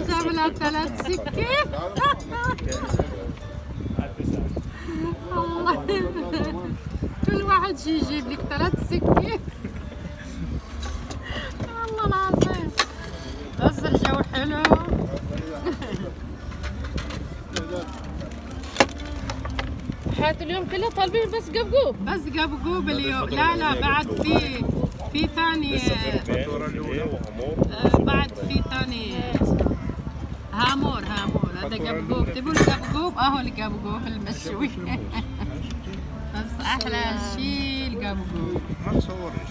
جاب لها 3 سكين. الله، كل واحد شي يجيب لك 3 سكين. والله العظيم بس الجو حلو. حياة اليوم كله طالبين بس قبقوب، بس قبقوب اليوم. لا بعد في ثاني، بعد في ثاني هامور. هذا قبقوب. تبون القبقوب؟ اهو القبقوب المشوي. بس احلى شيء القبقوب. ما تصوريش.